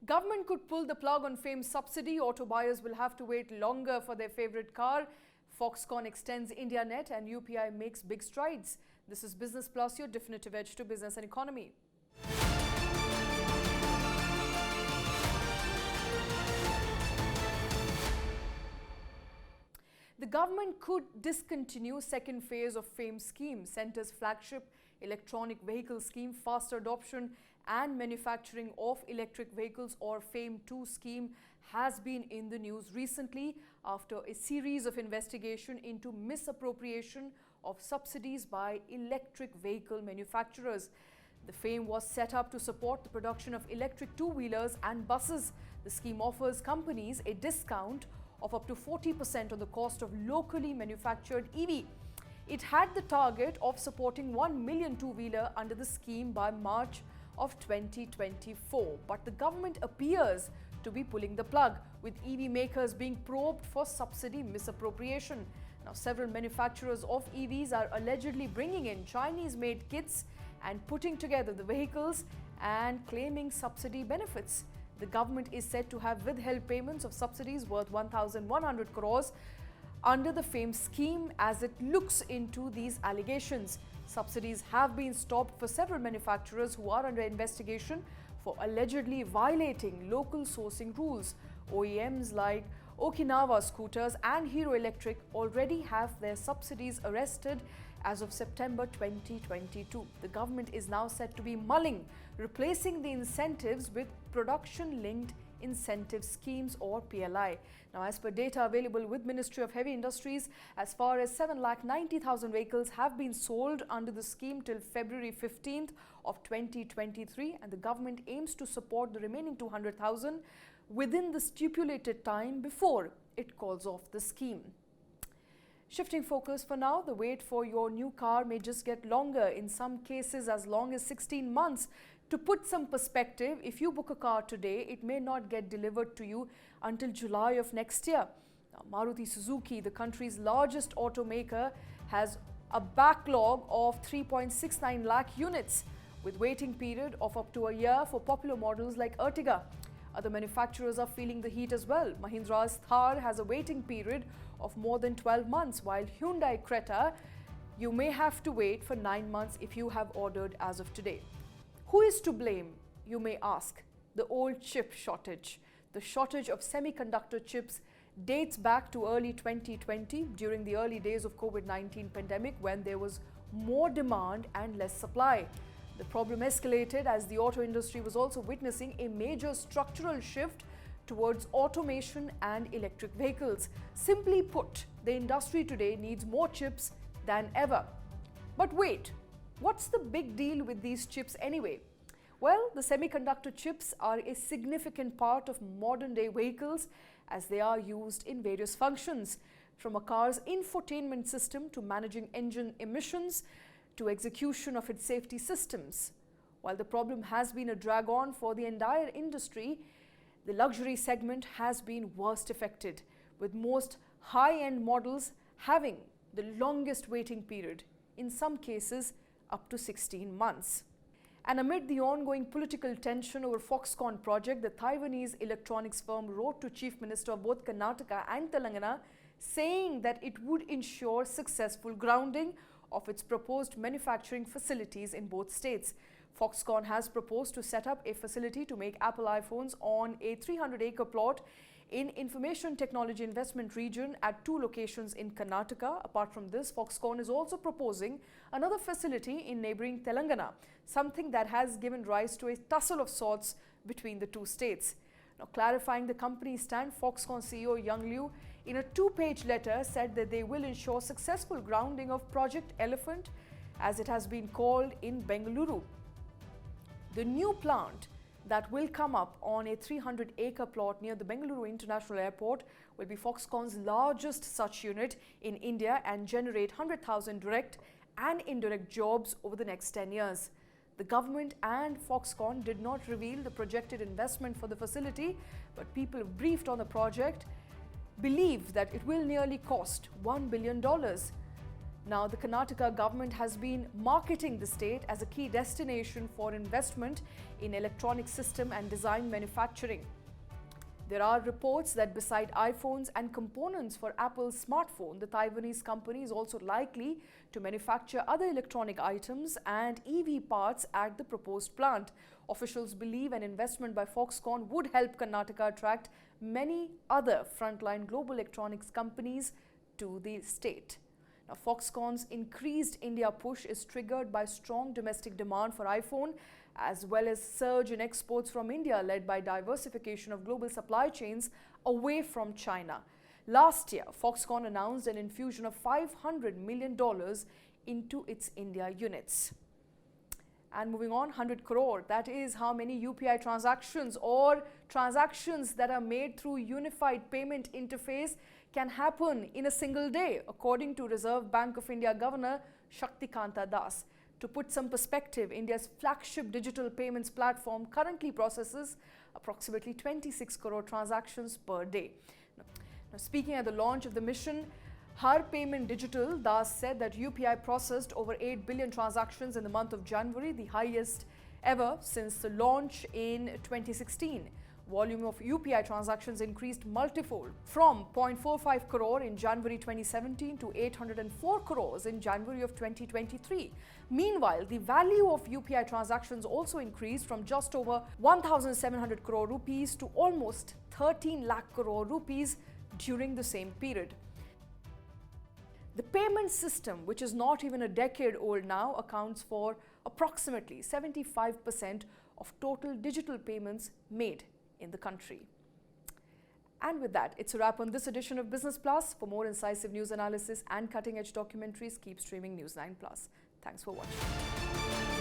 Government could pull the plug on FAME subsidy. Auto buyers will have to wait longer for their favorite car. Foxconn extends IndiaNet and UPI makes big strides. This is Business Plus, your definitive edge to business and economy. The government could discontinue second phase of FAME scheme, Centre's flagship electronic vehicle scheme, faster adoption and manufacturing of electric vehicles, or FAME 2 scheme, has been in the news recently after a series of investigation into misappropriation of subsidies by electric vehicle manufacturers. The FAME was set up to support the production of electric two-wheelers and buses. The scheme offers companies a discount of up to 40% on the cost of locally manufactured EV. It had the target of supporting 1 million two-wheeler under the scheme by March of 2024. But the government appears to be pulling the plug, with EV makers being probed for subsidy misappropriation. Now, several manufacturers of EVs are allegedly bringing in Chinese-made kits and putting together the vehicles and claiming subsidy benefits. The government is said to have withheld payments of subsidies worth 1,100 crores under the FAME scheme as it looks into these allegations. Subsidies have been stopped for several manufacturers who are under investigation for allegedly violating local sourcing rules. OEMs like Okinawa Scooters and Hero Electric already have their subsidies arrested as of September 2022. The government is now said to be mulling replacing the incentives with production-linked incentive schemes, or PLI. Now, as per data available with Ministry of Heavy Industries, as far as 7,90,000 vehicles have been sold under the scheme till February 15th of 2023, and the government aims to support the remaining 200,000 within the stipulated time before it calls off the scheme. Shifting focus for now, the wait for your new car may just get longer, in some cases as long as 16 months. To put some perspective, if you book a car today, it may not get delivered to you until July of next year. Now, Maruti Suzuki, the country's largest automaker, has a backlog of 3.69 lakh units, with waiting period of up to a year for popular models like Ertiga. Other manufacturers are feeling the heat as well. Mahindra's Thar has a waiting period of more than 12 months, while Hyundai Creta, you may have to wait for 9 months if you have ordered as of today. Who is to blame, you may ask? The old chip shortage. The shortage of semiconductor chips dates back to early 2020, during the early days of COVID-19 pandemic, when there was more demand and less supply. The problem escalated as the auto industry was also witnessing a major structural shift towards automation and electric vehicles. Simply put, the industry today needs more chips than ever. But wait, what's the big deal with these chips anyway? Well, the semiconductor chips are a significant part of modern-day vehicles, as they are used in various functions, from a car's infotainment system to managing engine emissions to execution of its safety systems. While the problem has been a drag-on for the entire industry, the luxury segment has been worst affected, with most high-end models having the longest waiting period, in some cases up to 16 months. And amid the ongoing political tension over Foxconn project, the Taiwanese electronics firm wrote to Chief Minister of both Karnataka and Telangana, saying that it would ensure successful grounding of its proposed manufacturing facilities in both states. Foxconn has proposed to set up a facility to make Apple iPhones on a 300-acre plot in Information Technology Investment Region at 2 locations in Karnataka. Apart from this, Foxconn is also proposing another facility in neighboring Telangana, something that has given rise to a tussle of sorts between the two states. Now, clarifying the company's stand, Foxconn CEO Young Liu, in a 2-page letter, said that they will ensure successful grounding of Project Elephant, as it has been called, in Bengaluru. The new plant that will come up on a 300-acre plot near the Bengaluru International Airport will be Foxconn's largest such unit in India and generate 100,000 direct and indirect jobs over the next 10 years. The government and Foxconn did not reveal the projected investment for the facility, but people briefed on the project believe that it will nearly cost $1 billion. Now, the Karnataka government has been marketing the state as a key destination for investment in electronic system and design manufacturing. There are reports that beside iPhones and components for Apple's smartphone, the Taiwanese company is also likely to manufacture other electronic items and EV parts at the proposed plant. Officials believe an investment by Foxconn would help Karnataka attract many other frontline global electronics companies to the state. Now, Foxconn's increased India push is triggered by strong domestic demand for iPhone, as well as surge in exports from India led by diversification of global supply chains away from China. Last year, Foxconn announced an infusion of $500 million into its India units. And moving on, 100 crore, that is how many UPI transactions or transactions that are made through Unified Payment Interface can happen in a single day, according to Reserve Bank of India Governor Shaktikanta Das. To put some perspective, India's flagship digital payments platform currently processes approximately 26 crore transactions per day. Now, speaking at the launch of the mission, Har Payment Digital, Das said that UPI processed over 8 billion transactions in the month of January, the highest ever since the launch in 2016. Volume of UPI transactions increased multifold from 0.45 crore in January 2017 to 804 crores in January of 2023. Meanwhile, the value of UPI transactions also increased from just over 1,700 crore rupees to almost 13 lakh crore rupees during the same period. The payment system, which is not even a decade old now, accounts for approximately 75% of total digital payments made in the country. And with that, it's a wrap on this edition of Business Plus. For more incisive news analysis and cutting-edge documentaries, keep streaming News 9 Plus. Thanks for watching.